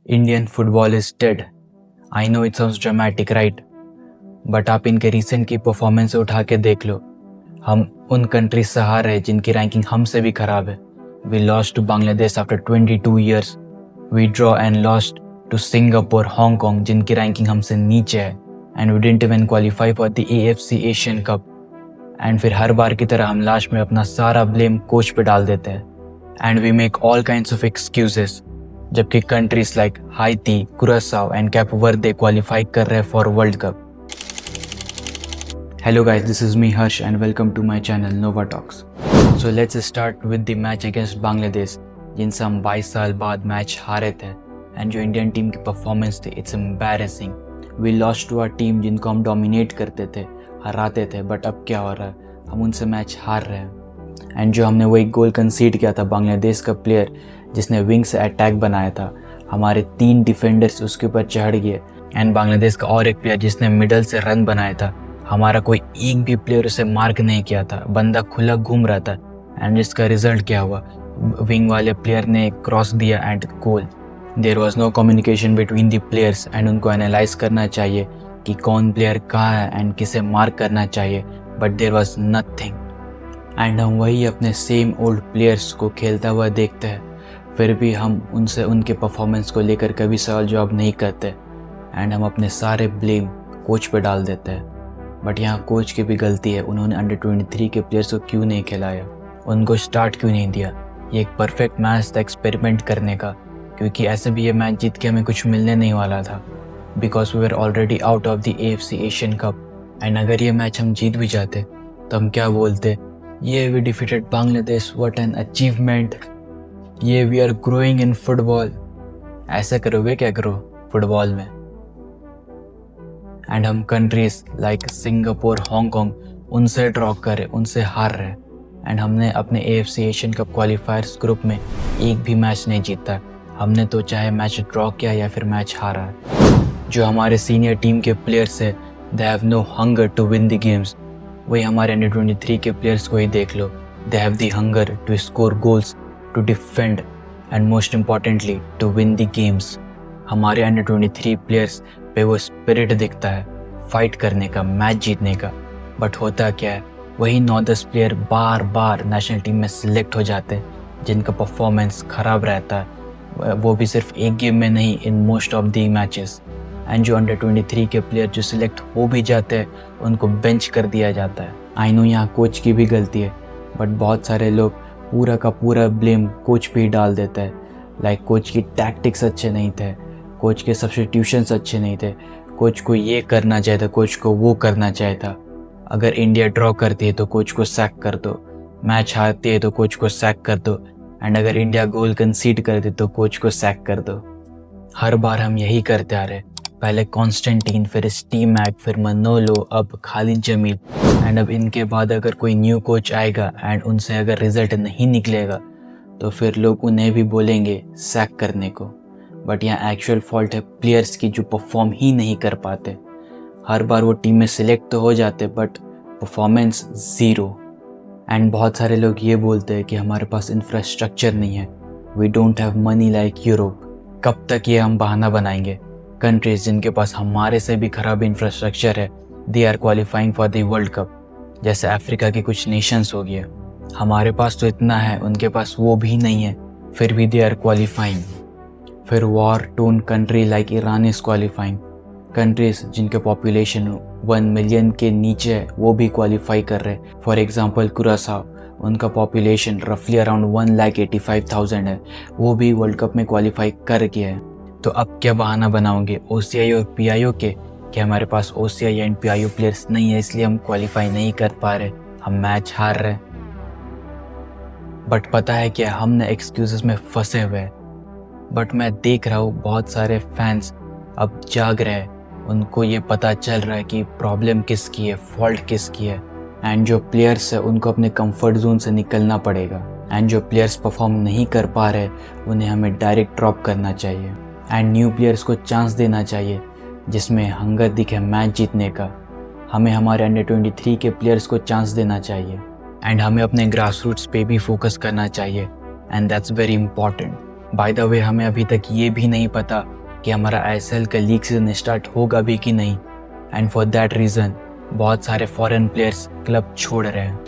Indian football is dead. I know it sounds dramatic right, but आप इनके recent की performance उठा के देख लो। हम उन कंट्रीज से हार रहे जिनकी रैंकिंग हमसे भी खराब है। We lost to Bangladesh after 22 years. We draw and lost to Singapore, Hong Kong जिनकी रैंकिंग हमसे नीचे है। And we didn't even qualify for the AFC Asian cup. एंड फिर हर बार की तरह हम लास्ट में अपना सारा ब्लेम कोच पे डाल देते हैं। And we make all kinds of excuses, जबकि countries like Haiti, Curacao and Cape Verde qualify कर रहे हैं for world cup. Hello guys, this is me Harsh and welcome to my channel Nova Talks. So let's start with the match against Bangladesh, जिनसे हम 22 साल बाद match हारे थे। And जो इंडियन टीम की परफॉर्मेंस थी, it's embarrassing. We lost to our team जिनको हम डोमिनेट करते थे, हराते थे, बट अब क्या हो रहा है, हम उनसे मैच हार रहे हैं। एंड जो हमने वही गोल कंसीड किया था, बांग्लादेश का प्लेयर जिसने विंग से अटैक बनाया था, हमारे 3 डिफेंडर्स उसके ऊपर चढ़ गए। एंड बांग्लादेश का और एक प्लेयर जिसने मिडल से रन बनाया था, हमारा कोई एक भी प्लेयर उसे मार्क नहीं किया था, बंदा खुला घूम रहा था। एंड इसका रिजल्ट क्या हुआ, विंग वाले प्लेयर ने क्रॉस दिया and goal. There was no communication between the players and उनको एनालाइज करना चाहिए कि कौन प्लेयर कहाँ है एंड किसे मार्क करना चाहिए, but there was nothing. And हम वही अपने सेम ओल्ड प्लेयर्स को खेलता हुआ देखते हैं, फिर भी हम उनसे उनके परफॉर्मेंस को लेकर कभी सवाल जवाब नहीं करते। एंड हम अपने सारे ब्लेम कोच पे डाल देते हैं। बट यहाँ कोच की भी गलती है, उन्होंने अंडर 23 के प्लेयर्स को क्यों नहीं खिलाया, उनको स्टार्ट क्यों नहीं दिया। ये एक परफेक्ट मैच था एक्सपेरिमेंट करने का, क्योंकि ऐसे भी ये मैच जीत के हमें कुछ मिलने नहीं वाला था, because we were already out of the AFC Asian cup. And अगर ये मैच हम जीत भी जाते तो हम क्या बोलते, ये we defeated Bangladesh, what an achievement, ये we are growing in football. ऐसा करोगे क्या करो फुटबॉल में। एंड हम कंट्रीज लाइक सिंगापुर, हांगकांग, उनसे ड्रॉ कर रहे, उनसे हार रहे। एंड हमने अपने AFC Asian cup qualifiers group में एक भी मैच नहीं जीता। हमने तो चाहे मैच ड्रॉ किया या फिर मैच हारा है। जो हमारे सीनियर टीम के प्लेयर्स है, they have no hunger to win the games. वही हमारे अंडर 23 के प्लेयर्स को ही देख लो, they have the hunger to score goals, to defend and most importantly to win the games. हमारे अंडर 23 प्लेयर्स पे वो स्पिरिट दिखता है फाइट करने का, मैच जीतने का। बट होता क्या है, वही 9-10 प्लेयर बार बार नेशनल टीम में सिलेक्ट हो जाते हैं जिनका परफॉर्मेंस ख़राब रहता है, वो भी सिर्फ एक गेम में नहीं, in most of the matches. And जो अंडर 23 के प्लेयर जो सिलेक्ट हो भी जाते हैं, उनको बेंच कर दिया जाता है। आई नो यहाँ कोच की भी गलती है, बट बहुत सारे लोग पूरा का पूरा ब्लेम कोच पे ही डाल देते हैं। लाइक कोच की टैक्टिक्स अच्छे नहीं थे, कोच के सब्स्टिट्यूशंस अच्छे नहीं थे, कोच को ये करना चाहिए था, कोच को वो करना चाहिए था। अगर इंडिया ड्रॉ करती है तो कोच को सैक कर दो, मैच हारती है तो कोच को सैक कर दो, एंड अगर इंडिया गोल कंसीड करती तो कोच को सैक कर दो। हर बार हम यही करते आ रहे, पहले कॉन्स्टेंटीन, फिर स्टीव मैक, फिर मनोलो, अब खालिद जमील। एंड अब इनके बाद अगर कोई न्यू कोच आएगा एंड उनसे अगर रिजल्ट नहीं निकलेगा तो फिर लोग उन्हें भी बोलेंगे सैक करने को। बट यहाँ एक्चुअल फॉल्ट है प्लेयर्स की, जो परफॉर्म ही नहीं कर पाते। हर बार वो टीम में सिलेक्ट तो हो जाते बट परफॉर्मेंस ज़ीरो। एंड बहुत सारे लोग ये बोलते हैं कि हमारे पास इंफ्रास्ट्रक्चर नहीं है, we don't have money like Europe. कब तक ये हम बहाना बनाएंगे। कंट्रीज जिनके पास हमारे से भी ख़राब इंफ्रास्ट्रक्चर है, they are qualifying for the world cup. जैसे अफ्रीका के कुछ नेशंस हो गए, हमारे पास तो इतना है, उनके पास वो भी नहीं है, फिर भी दे आर क्वालिफाइंग। फिर war tone country like Iran is qualifying. Countries जिनके पॉपुलेशन 1 मिलियन के नीचे है, वो भी क्वालिफाई कर रहे। फॉर एग्जांपल कुरासाओ, उनका पॉपुलेशन रफली अराउंड 1,85,000 है, वो भी वर्ल्ड कप में क्वालिफाई कर गया है। तो अब क्या बहाना बनाओगे OCI और PIO के कि हमारे पास OCI एंड PIO प्लेयर्स नहीं है, इसलिए हम क्वालिफाई नहीं कर पा रहे, हम मैच हार रहे। बट पता है क्या, हमने एक्सक्यूजेस में फंसे हुए हैं। बट मैं देख रहा हूँ बहुत सारे फैंस अब जाग रहे हैं, उनको ये पता चल रहा है कि प्रॉब्लम किसकी है, फॉल्ट किसकी है। एंड जो प्लेयर्स है उनको अपने कंफर्ट जोन से निकलना पड़ेगा। एंड जो प्लेयर्स परफॉर्म नहीं कर पा रहे, उन्हें हमें डायरेक्ट ड्रॉप करना चाहिए। एंड न्यू प्लेयर्स को चांस देना चाहिए जिसमें हंगर दिखे मैच जीतने का। हमें हमारे अंडर 23 के प्लेयर्स को चांस देना चाहिए। एंड हमें अपने ग्रास रूट्स पे भी फोकस करना चाहिए, and that's very important. By the way, हमें अभी तक ये भी नहीं पता कि हमारा ISL का लीग सीजन स्टार्ट होगा भी कि नहीं। एंड फॉर दैट रीज़न बहुत सारे फॉरेन प्लेयर्स क्लब छोड़ रहे हैं।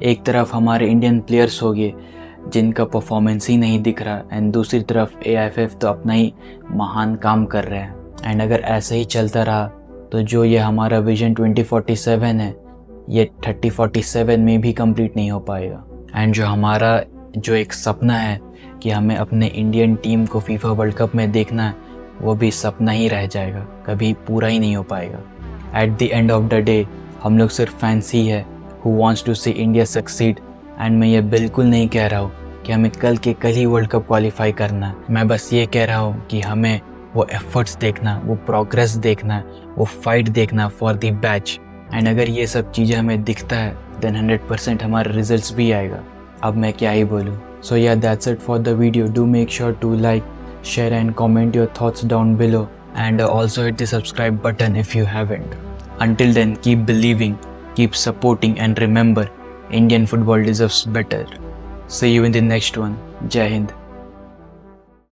एक तरफ हमारे इंडियन प्लेयर्स हो गए जिनका परफॉर्मेंस ही नहीं दिख रहा, एंड दूसरी तरफ AIFF तो अपना ही महान काम कर रहे हैं। एंड अगर ऐसे ही चलता रहा तो जो ये हमारा विजन 2047 है ये 3047 में भी कंप्लीट नहीं हो पाएगा। एंड जो एक सपना है कि हमें अपने इंडियन टीम को फीफा वर्ल्ड कप में देखना है, वो भी सपना ही रह जाएगा, कभी पूरा ही नहीं हो पाएगा। At the end of the day हम लोग सिर्फ फैंस ही है who wants to see India succeed. And मैं ये बिल्कुल नहीं कह रहा हूँ कि हमें कल के कल ही वर्ल्ड कप क्वालिफाई करना है। मैं बस ये कह रहा हूँ कि हमें वो एफर्ट्स देखना, वो प्रोग्रेस देखना, वो फाइट देखना फॉर द बैच। एंड अगर ये सब चीज़ें हमें दिखता है देन 100% हमारे रिजल्ट्स भी आएगा। अब मैं क्या ही बोलूँ। So yeah that's it for the video. Do make sure to like, share and comment your thoughts down below, and also hit the subscribe button if you haven't. Until then, keep believing, keep supporting, and remember, Indian football deserves better. See you in the next one. Jai Hind.